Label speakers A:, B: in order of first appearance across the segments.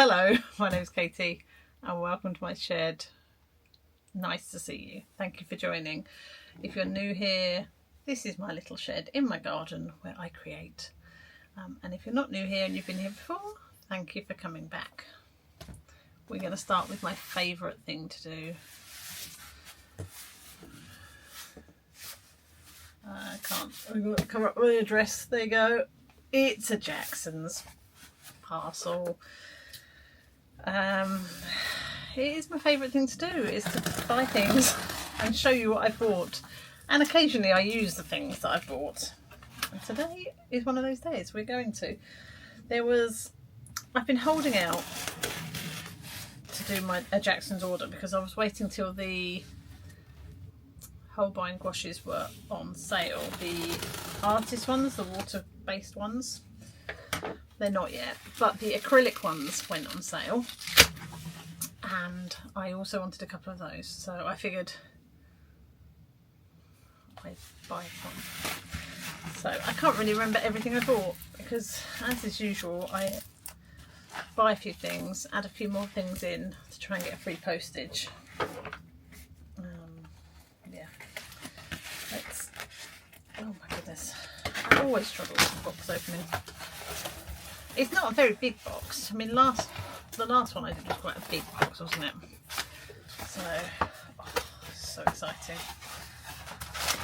A: Hello, my name's Katie and welcome to my shed. Nice to see you. Thank you for joining. If you're new here, this is my little shed in my garden where I create. And if you're not new here and you've been here before, thank you for coming back. We're going to start with my favourite thing to do. I can't, we've got to come up with the address. There you go. It's a Jackson's parcel. It is my favourite thing to do, is to buy things and show you what I bought, and occasionally I use the things that I bought, and today is one of those days. We're going to. I've been holding out to do a Jackson's order because I was waiting till the Holbein gouaches were on sale, the artist ones, the water based ones. They're not yet, but the acrylic ones went on sale, and I also wanted a couple of those, so I figured I'd buy some. So I can't really remember everything I bought because, as is usual, I buy a few things, add a few more things in to try and get free postage. Yeah, oh my goodness, I always struggle with box opening. It's not a very big box. I mean, the last one I did was quite a big box, wasn't it? So, so exciting.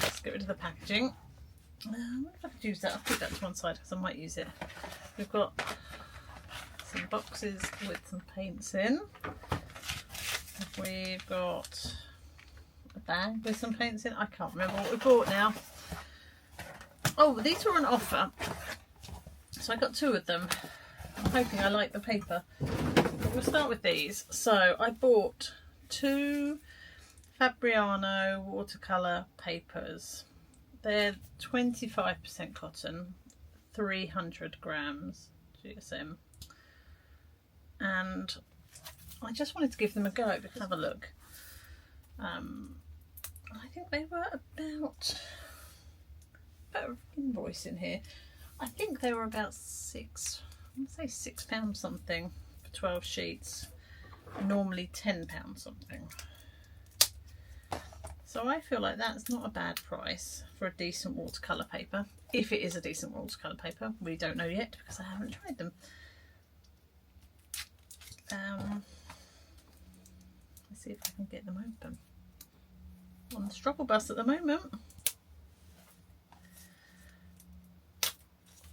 A: Let's get rid of the packaging. I wonder if I could use that. I'll put that to one side because I might use it. We've got some boxes with some paints in. We've got a bag with some paints in. I can't remember what we bought now. Oh, these were on offer. So I got two of them. I'm hoping I like the paper. But we'll start with these. So I bought two Fabriano watercolour papers. They're 25% cotton, 300 grams GSM. And I just wanted to give them a go. Have a look. I think they were about invoice in here. I think they were about £6 something for 12 sheets, normally £10 something. So I feel like that's not a bad price for a decent watercolour paper, if it is a decent watercolour paper. We don't know yet because I haven't tried them. Let's see if I can get them open. On the struggle bus at the moment.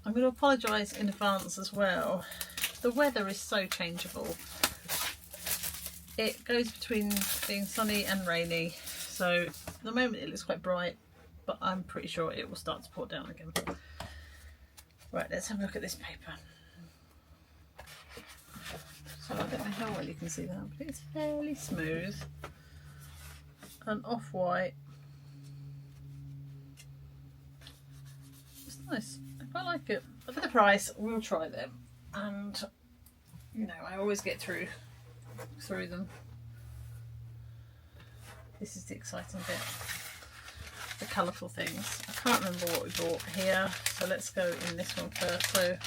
A: I'm going to apologise in advance as well. The weather is so changeable. It goes between being sunny and rainy. So at the moment it looks quite bright, but I'm pretty sure it will start to pour down again. Right, let's have a look at this paper. So I don't know how well you can see that, but it's fairly smooth and off-white. It's nice. I like it, but for the price, we'll try them. And you know, I always get through them. This is the exciting bit, the colourful things. I can't remember what we bought here, so let's go in this one first. So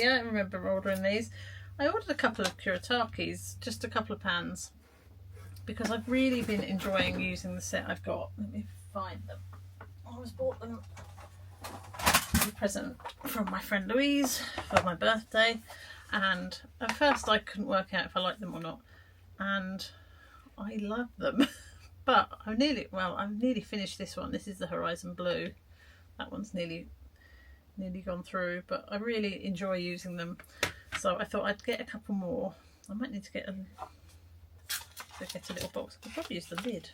A: yeah, I remember ordering these. I ordered a couple of Kuretakes, just a couple of pans, because I've really been enjoying using the set I've got. Let me find them. I always bought them as a present from my friend Louise for my birthday, and at first I couldn't work out if I liked them or not, and I love them. But I've nearly finished this one. This is the Horizon Blue. That one's nearly gone through, but I really enjoy using them, so I thought I'd get a couple more. I might need to get a little box. I could probably use the lid.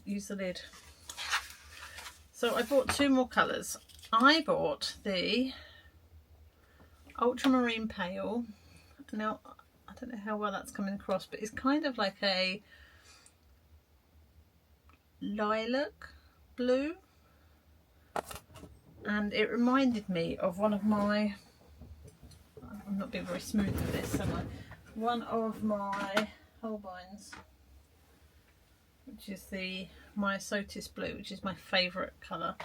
A: Use the lid. So I bought two more colours. I bought the Ultramarine Pale. Now I don't know how well that's coming across, but it's kind of like a lilac blue. And it reminded me of one of my, I'm not being very smooth with this, am I? one of my Holbeins, which is the Myosotis blue, which is my favourite colour.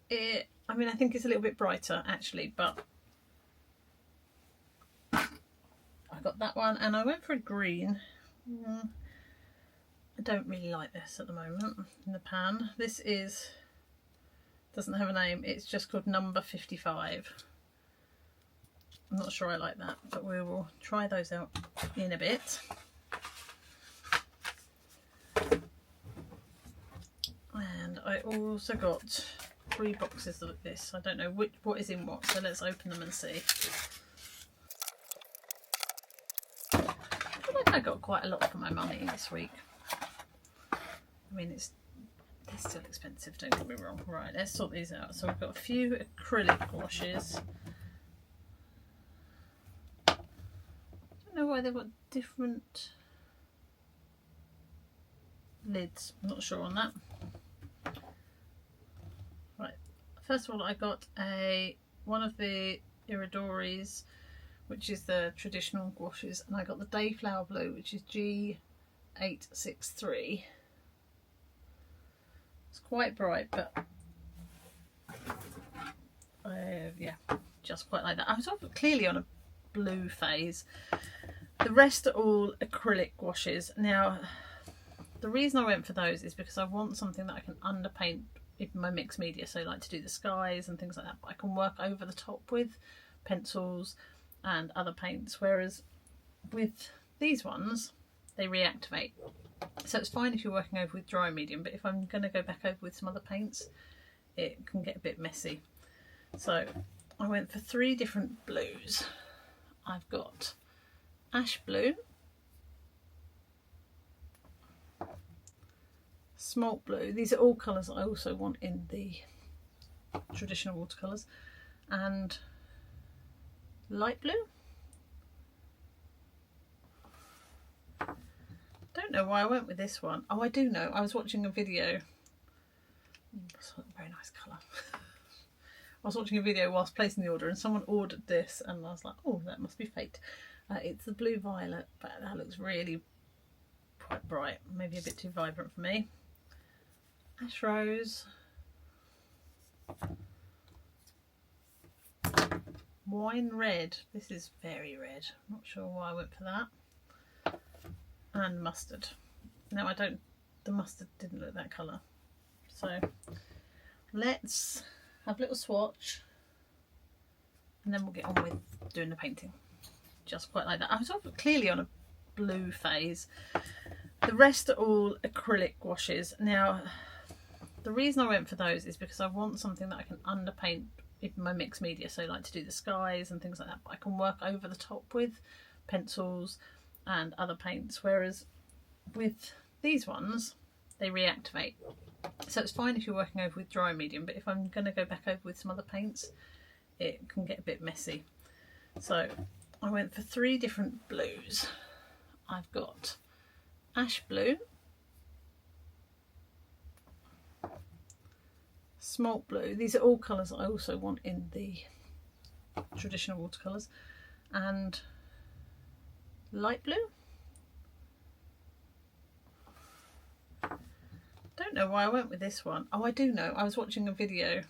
A: I mean, I think it's a little bit brighter actually, but I got that one, and I went for a green. I don't really like this at the moment in the pan. This doesn't have a name, it's just called number 55. I'm not sure I like that, but we will try those out in a bit. And I also got 3 boxes of this. I don't know what is in what, so let's open them and see. I feel like I got quite a lot for my money this week. I mean, they're still expensive, don't get me wrong. Right, let's sort these out. So we've got a few acrylic gouaches. I don't know why they've got different lids. I'm not sure on that. Right, first of all, I got one of the Iridoris, which is the traditional gouaches, and I got the Dayflower Blue, which is G863. It's quite bright, but yeah, just quite like that. I was clearly on a blue phase. The rest are all acrylic gouaches. Now, the reason I went for those is because I want something that I can underpaint in my mixed media. So I like to do the skies and things like that, but I can work over the top with pencils and other paints. Whereas with these ones, they reactivate. So it's fine if you're working over with dry medium, but if I'm going to go back over with some other paints, it can get a bit messy. So I went for 3 different blues. I've got ash blue, smalt blue. These are all colours I also want in the traditional watercolours, and light blue. Don't know why I went with this one. Oh, I do know. I was watching a video. That's a very nice colour. I was watching a video whilst placing the order, and someone ordered this, and I was like, oh, that must be fate. It's the blue violet, but that looks really quite bright. Maybe a bit too vibrant for me. Ash rose. Wine red. This is very red. I'm not sure why I went for that. And mustard. Now the mustard didn't look that colour. So let's have a little swatch, and then we'll get on with doing the painting. Just quite like that. I was clearly on a blue phase. The rest are all acrylic gouaches. Now, the reason I went for those is because I want something that I can underpaint in my mixed media. So I like to do the skies and things like that, but I can work over the top with pencils and other paints. Whereas with these ones, they reactivate. So it's fine if you're working over with dry medium, but if I'm going to go back over with some other paints, it can get a bit messy. So I went for 3 different blues. I've got ash blue, smalt blue. These are all colours I also want in the traditional watercolours, and light blue. Don't know why I went with this one. Oh, I do know. I was watching a video.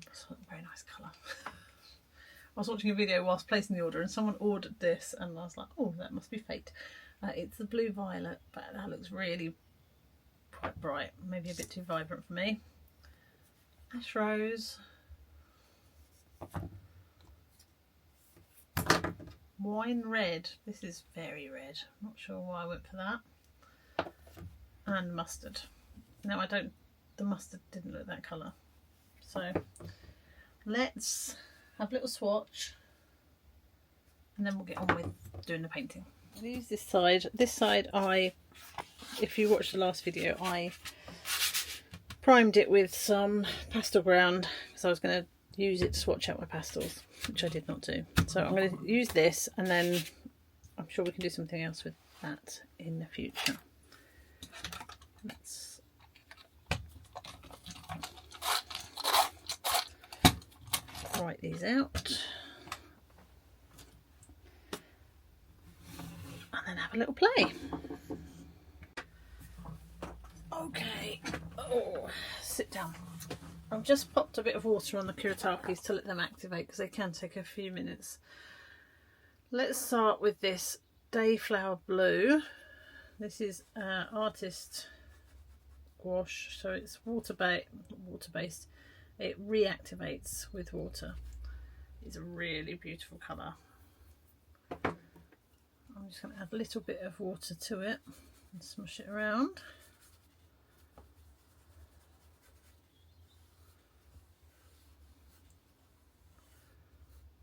A: That's a very nice colour. I was watching a video whilst placing the order, and someone ordered this, and I was like, oh, that must be fate. It's the blue violet, but that looks really quite bright. Maybe a bit too vibrant for me. Ash rose. Wine red. This is very red. I'm not sure why I went for that. And mustard. Now the mustard didn't look that colour. So let's have a little swatch, and then we'll get on with doing the painting. I'll use this side. This side, if you watched the last video, I primed it with some pastel ground because I was going to use it to swatch out my pastels, which I did not do. So I'm going to use this, and then I'm sure we can do something else with that in the future. Let's write these out. have a little play. Okay, oh, sit down. I've just popped a bit of water on the Kuretakes to let them activate because they can take a few minutes. Let's start with this Dayflower Blue. This is Artist Gouache, so it's water-based. It reactivates with water. It's a really beautiful colour. I'm just going to add a little bit of water to it and smush it around.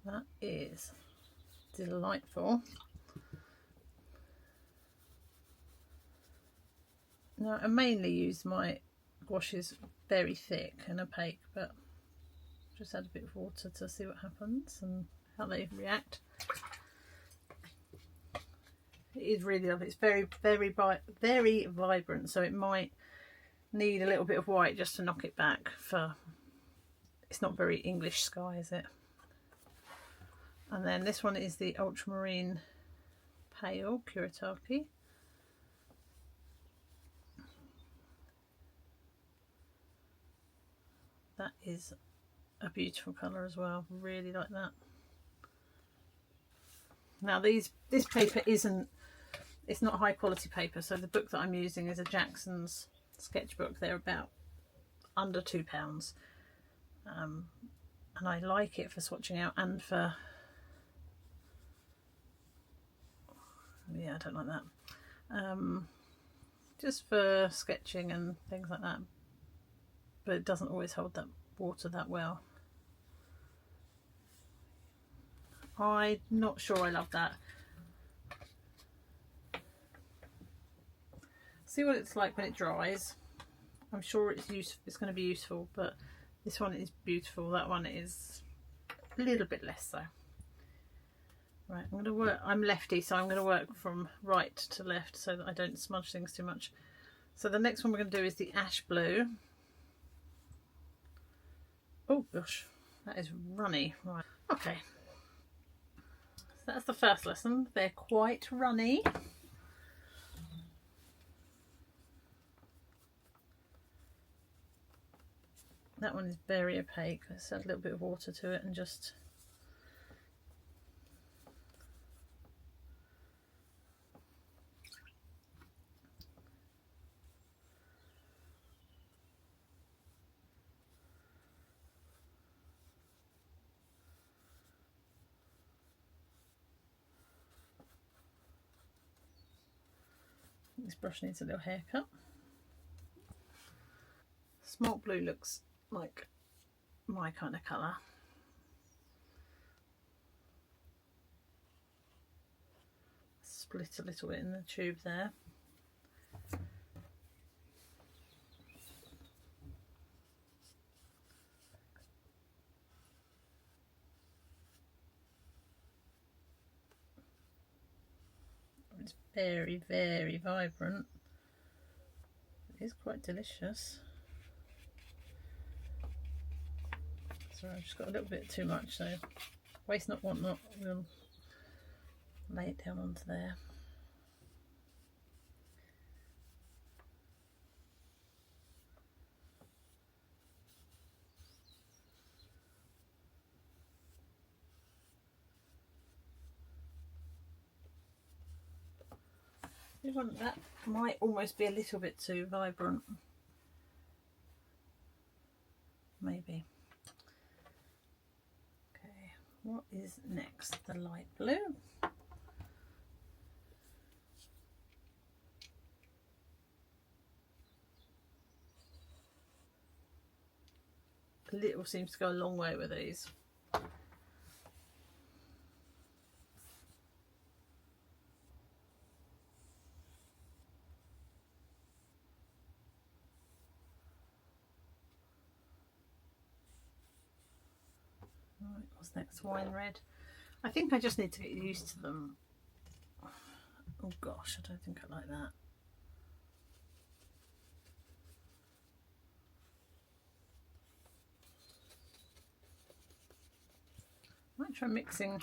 A: That is delightful. Now I mainly use my gouaches very thick and opaque, but just add a bit of water to see what happens and how they react. It is really lovely. It's very vibrant, so it might need a little bit of white just to knock it back. It's not very English sky, is it? And then this one is the Ultramarine Pale Kuretake. That is a beautiful colour as well. Really like that. Now this paper it's not high quality paper, so the book that I'm using is a Jackson's sketchbook. They're about under £2, and I like it for swatching out and for, yeah, I don't like that, just for sketching and things like that, but it doesn't always hold that water that well. I'm not sure I love that. See what it's like when it dries. I'm sure it's going to be useful, but this one is beautiful. That one is a little bit less so. Right, I'm going to work. I'm lefty, so I'm going to work from right to left so that I don't smudge things too much. So the next one we're going to do is the Ash Blue. Oh gosh, that is runny. Right. Okay. So that's the first lesson. They're quite runny. That one is very opaque. Let's add a little bit of water to it and just this brush needs a little haircut. Smart blue looks like my kind of colour. Split a little bit in the tube there. It's very vibrant. It is quite delicious. Sorry, I've just got a little bit too much, so waste not, want not. We'll lay it down onto there. That might almost be a little bit too vibrant. Maybe. Okay, what is next? The light blue. Little seems to go a long way with these. Right, what's next? Wine red. I think I just need to get used to them. Oh gosh, I don't think I like that. I might try mixing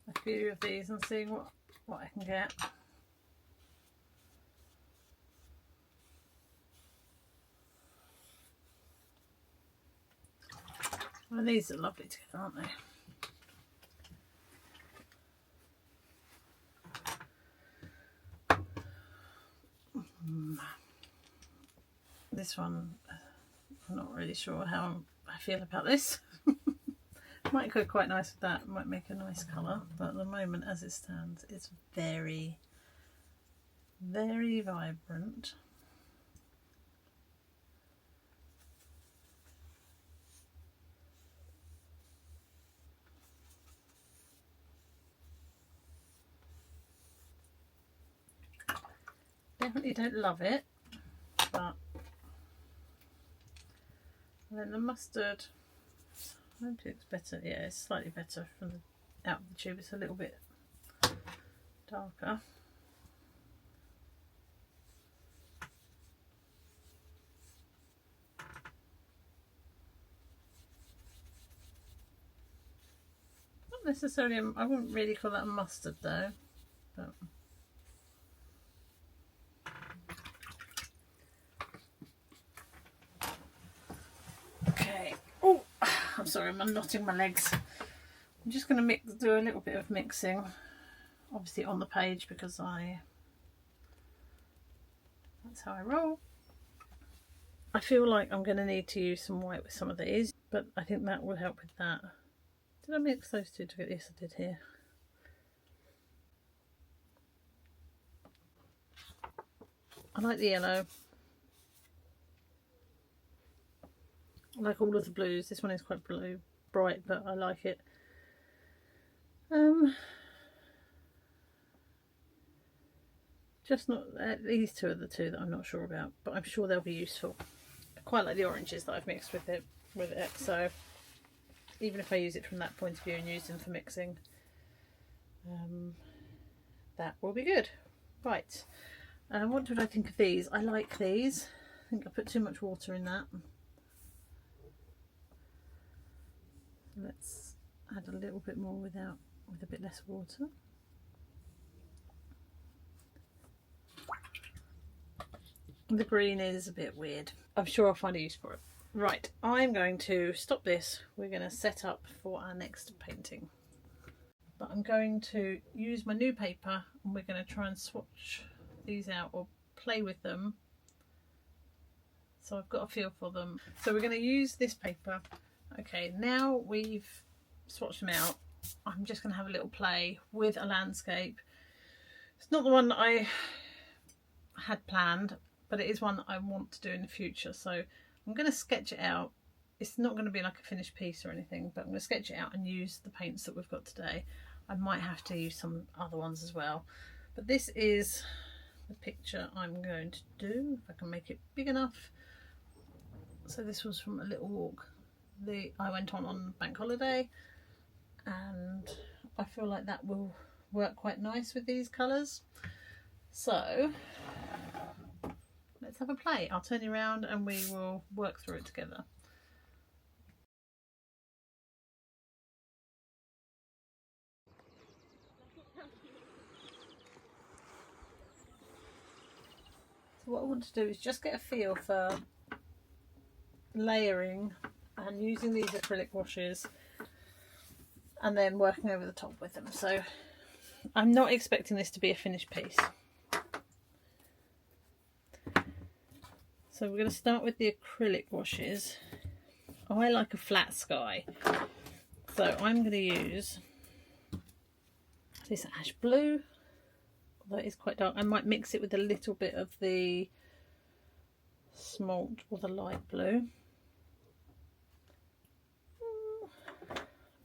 A: a few of these and seeing what what I can get. Well, these are lovely together, aren't they? This one, I'm not really sure how I feel about this. Might go quite nice with that, might make a nice colour, but at the moment as it stands it's very, very vibrant. Definitely don't love it, but and then the mustard, I hope it's better. Yeah, it's slightly better from the out of the tube. It's a little bit darker. Not necessarily, I wouldn't really call that a mustard though. But okay. Oh, I'm sorry, I'm knotting my legs. I'm just going to do a little bit of mixing, obviously on the page because that's how I roll. I feel like I'm going to need to use some white with some of these, but I think that will help with that. Did I mix those two together? Yes, I did here. I like the yellow. I like all of the blues. This one is quite blue, bright, but I like it. Just not these two are the two that I'm not sure about, but I'm sure they'll be useful. I quite like the oranges that I've mixed with it, so even if I use it from that point of view and use them for mixing, that will be good. Right, what did I think of these? I like these. I think I put too much water in that. Let's add a little bit more with a bit less water. The green is a bit weird. I'm sure I'll find a use for it. Right, I'm going to stop this. We're going to set up for our next painting. But I'm going to use my new paper and we're going to try and swatch these out or play with them. So I've got a feel for them. So we're going to use this paper. Okay, now we've swatched them out, I'm just going to have a little play with a landscape. It's not the one that I had planned, but it is one that I want to do in the future. So I'm going to sketch it out. It's not going to be like a finished piece or anything, but I'm going to sketch it out and use the paints that we've got today. I might have to use some other ones as well. But this is the picture I'm going to do, if I can make it big enough. So this was from a little walk I went on bank holiday, and I feel like that will work quite nice with these colours. So let's have a play. I'll turn you around and we will work through it together. So what I want to do is just get a feel for layering and using these acrylic washes and then working over the top with them. So I'm not expecting this to be a finished piece. So we're going to start with the acrylic washes. I like a flat sky, so I'm going to use this ash blue, although it is quite dark. I might mix it with a little bit of the smalt or the light blue.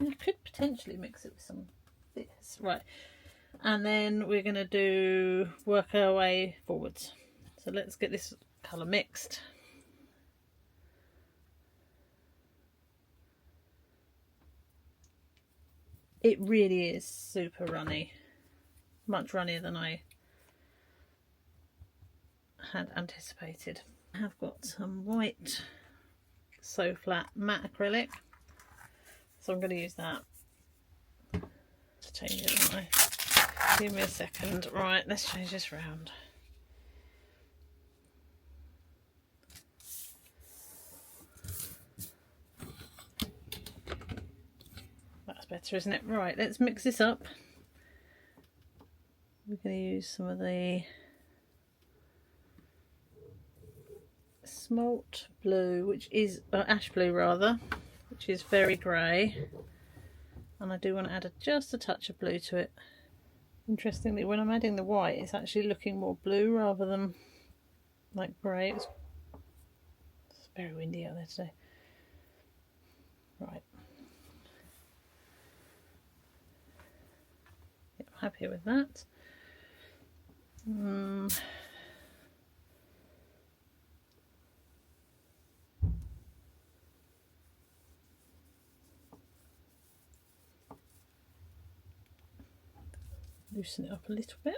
A: I could potentially mix it with some of this. Right, and then we're going to work our way forwards. So let's get this colour mixed. It really is super runny, much runnier than I had anticipated. I've got some white So Flat matte acrylic, so I'm going to use that to change it, aren't I? Give me a second. Right, let's change this round. That's better, isn't it? Right, let's mix this up. We're going to use some of the smalt blue, which is ash blue rather, which is very grey, and I do want to add just a touch of blue to it. Interestingly, when I'm adding the white, it's actually looking more blue rather than like grey. It's very windy out there today. Right. Yeah, I'm happy with that. Loosen it up a little bit.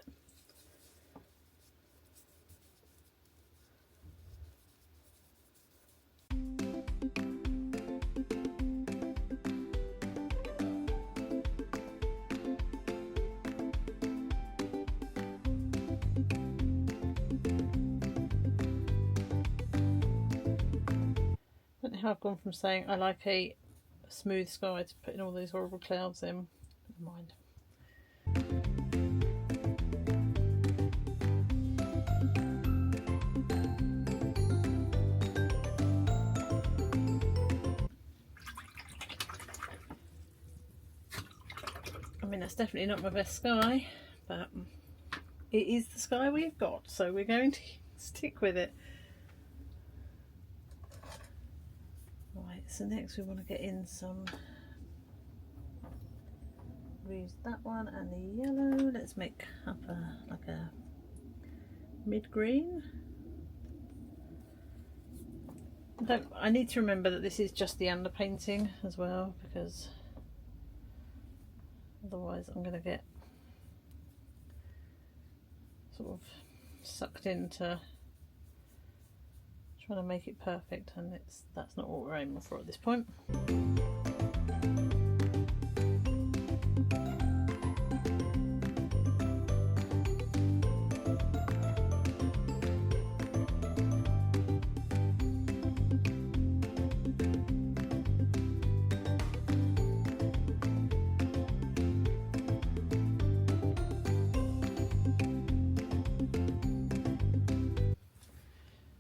A: I don't know how I've gone from saying I like a smooth sky to putting all these horrible clouds in. Never mind. I mean, that's definitely not my best sky, but it is the sky we've got, so we're going to stick with it. Right, so next we want to get in some, we use that one and the yellow. Let's make up like a mid-green. I need to remember that this is just the underpainting as well, because otherwise I'm going to get sort of sucked into trying to make it perfect, and that's not what we're aiming for at this point.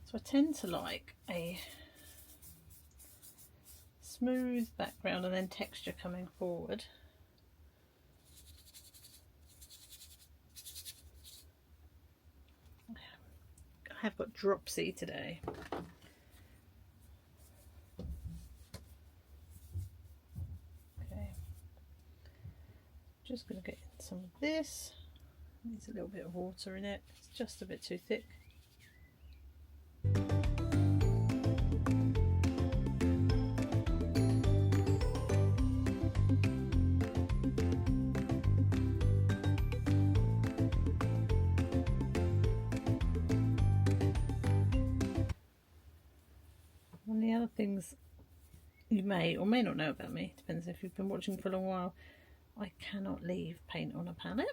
A: So I tend to like a smooth background and then texture coming forward. I have got dropsy today. Okay, just going to get in some of this. Needs a little bit of water in it, it's just a bit too thick. One of the other things you may or may not know about me, depends if you've been watching for a long while, I cannot leave paint on a palette.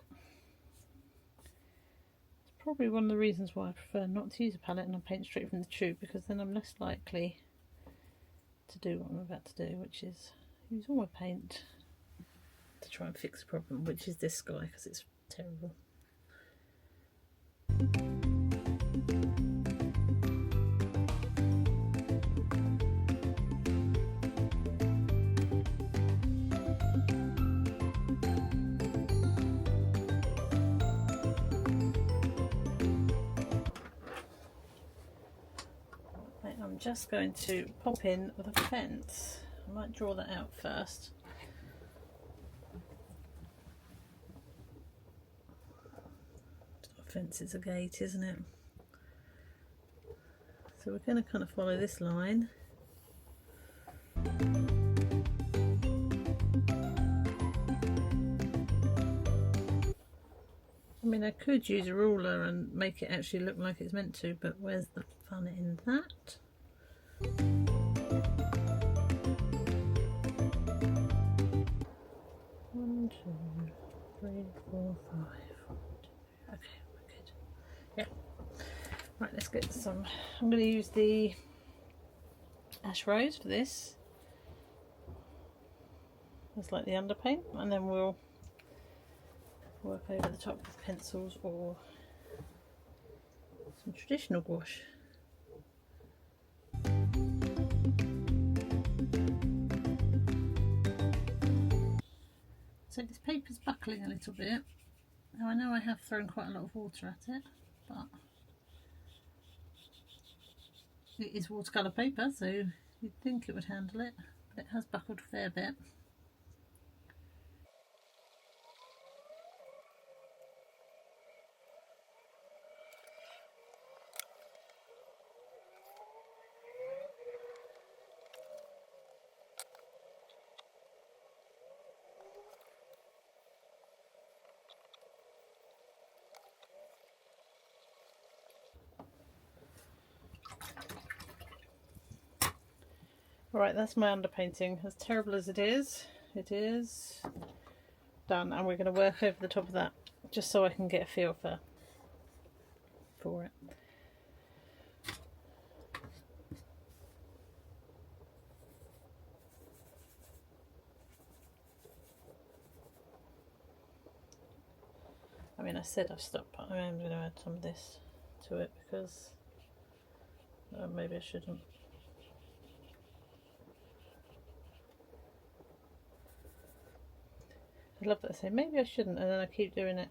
A: It's probably one of the reasons why I prefer not to use a palette and I paint straight from the tube, because then I'm less likely to do what I'm about to do, which is use all my paint to try and fix the problem, which is this sky, because it's terrible. I'm just going to pop in with a fence. I might draw that out first. A fence is a gate, isn't it? So we're going to kind of follow this line. I mean, I could use a ruler and make it actually look like it's meant to, but where's the fun in that? 1, 2, 3, 4, 5. I'm going to use the ash rose for this. It's like the underpaint, and then we'll work over the top with pencils or some traditional gouache. So this paper's buckling a little bit. Now I know I have thrown quite a lot of water at it, but it is watercolour paper, so you'd think it would handle it, but it has buckled a fair bit. Right, that's my underpainting. As terrible as it is done, and we're going to work over the top of that just so I can get a feel for it. I mean, I said I've stopped, but I am going to add some of this to it because maybe I shouldn't. I love that I say maybe I shouldn't, and then I keep doing it.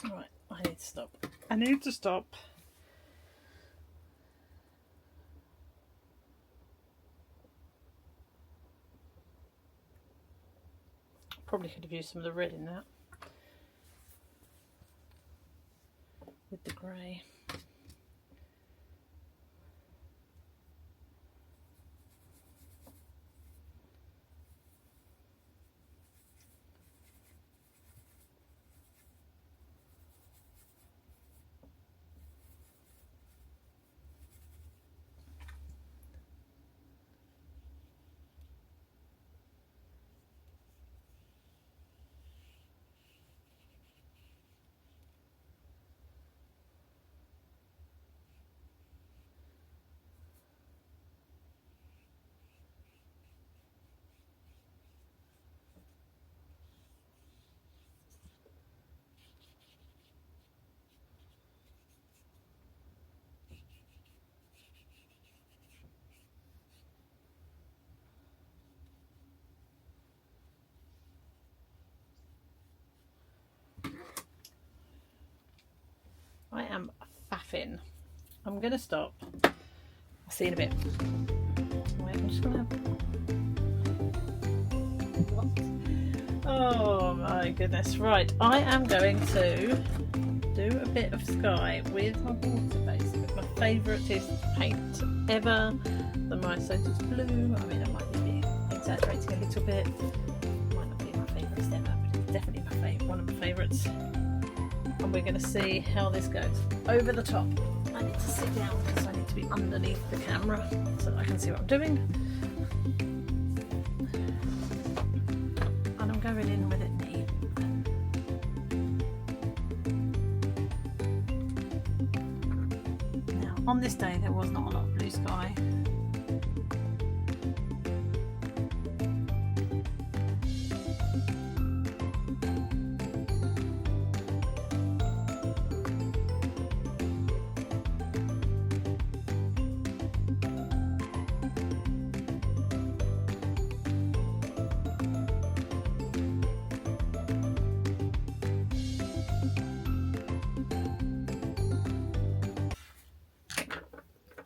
A: Right, I need to stop. I need to stop. Probably could have used some of the red in that with the grey. I am faffing. I'm going to stop. I'll see you in a bit. Wait, I'm just going to have... Oh my goodness. Right, I am going to do a bit of sky with my water base, with my favourite paint ever, the Myosotis Blue. I mean, I might be exaggerating a little bit. It might not be my favourite ever, but it's definitely my favourite, one of my favourites. And we're going to see how this goes. Over the top. I need to sit down because I need to be underneath the camera so that I can see what I'm doing. And I'm going in with it neat. Now, on this day there was not a lot of blue sky.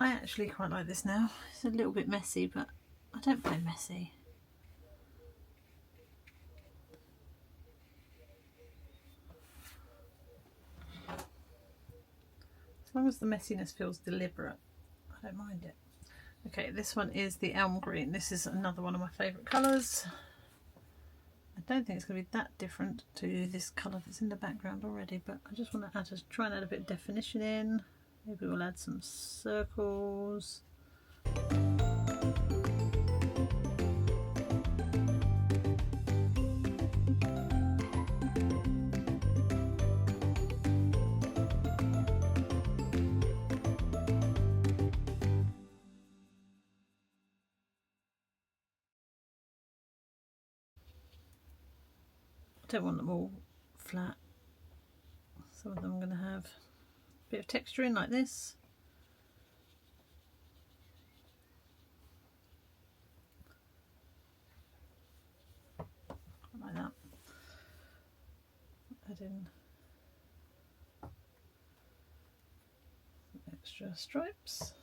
A: I actually quite like this now. It's a little bit messy, but I don't find messy. As long as the messiness feels deliberate, I don't mind it. Okay, this one is the elm green. This is another one of my favourite colours. I don't think it's going to be that different to this colour that's in the background already, but I just want to try and add a bit of definition in. Maybe we'll add some circles. I don't want them all flat. Some of them I'm going to have a bit of texture in like this. Like that. Add in some extra stripes.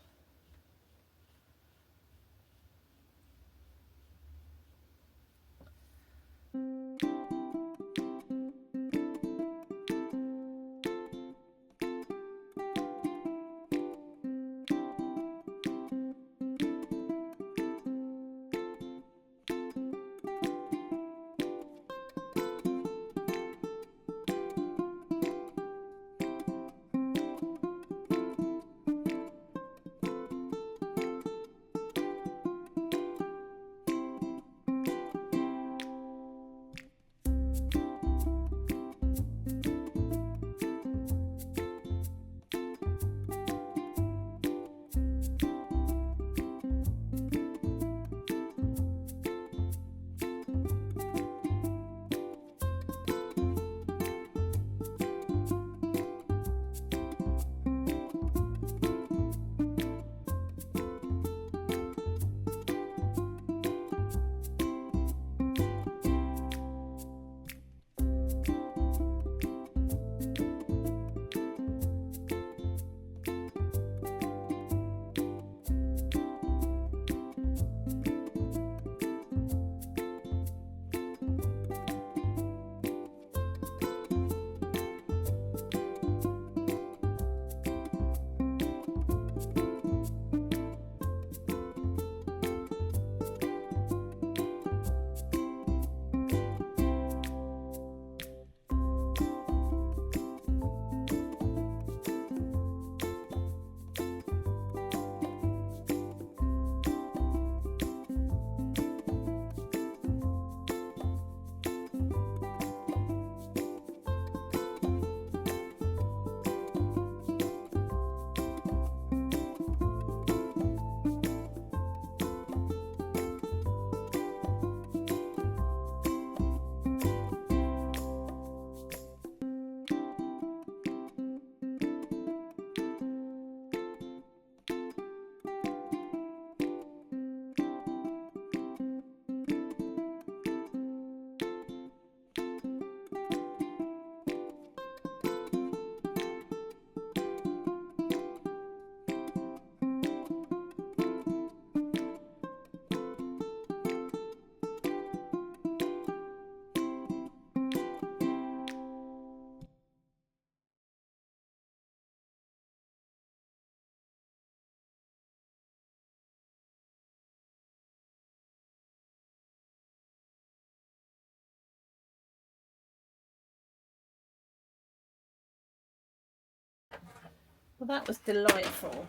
A: Well, that was delightful.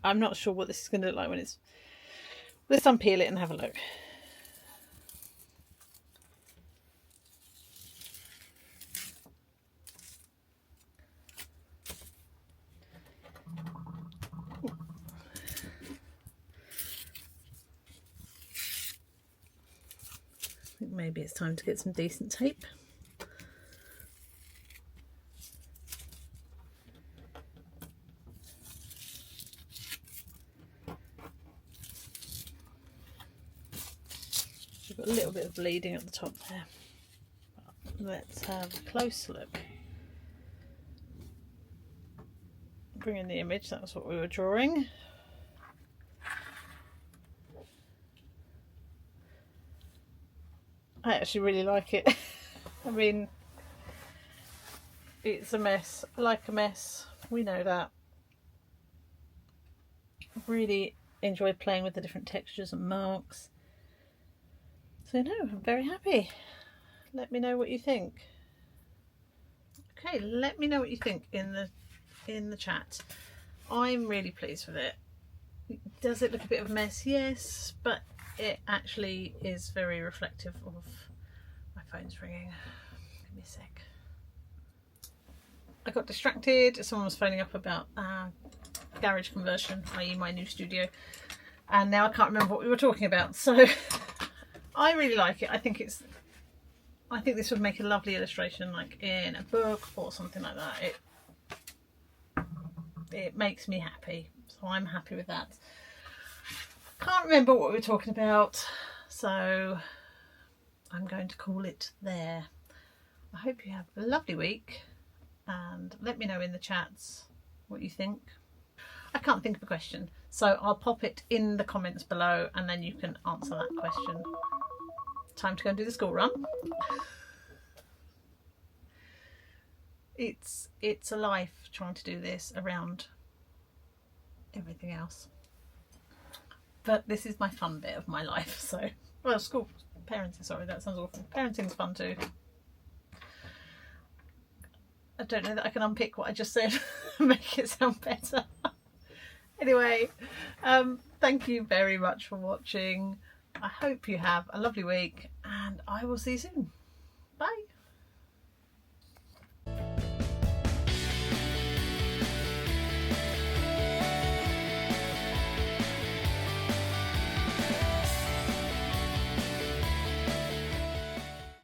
A: I'm not sure what this is going to look like when it's... Let's unpeel it and have a look. I think maybe it's time to get some decent tape. We've got a little bit of bleeding at the top there. Let's have a close look. Bring in the image, that was what we were drawing. I actually really like it. I mean, it's a mess. I like a mess. We know that. I've really enjoyed playing with the different textures and marks. So no, I'm very happy. Let me know what you think. Okay, let me know what you think in the chat. I'm really pleased with it. Does it look a bit of a mess? Yes, but it actually is very reflective of... My phone's ringing. Give me a sec. I got distracted. Someone was phoning up about garage conversion, i.e. my new studio, and now I can't remember what we were talking about. So I really like it. I think this would make a lovely illustration, like in a book or something like that. It makes me happy, so I'm happy with that. Can't remember what we were talking about, so I'm going to call it there. I hope you have a lovely week, and let me know in the chats what you think. I can't think of a question, so I'll pop it in the comments below and then you can answer that question. Time to go and do the school run. It's a life trying to do this around everything else, but this is my fun bit of my life. So, well, school parenting, sorry, that sounds awful. Parenting's fun too. I don't know that I can unpick what I just said and make it sound better. Anyway, thank you very much for watching. I hope you have a lovely week, and I will see you soon. Bye.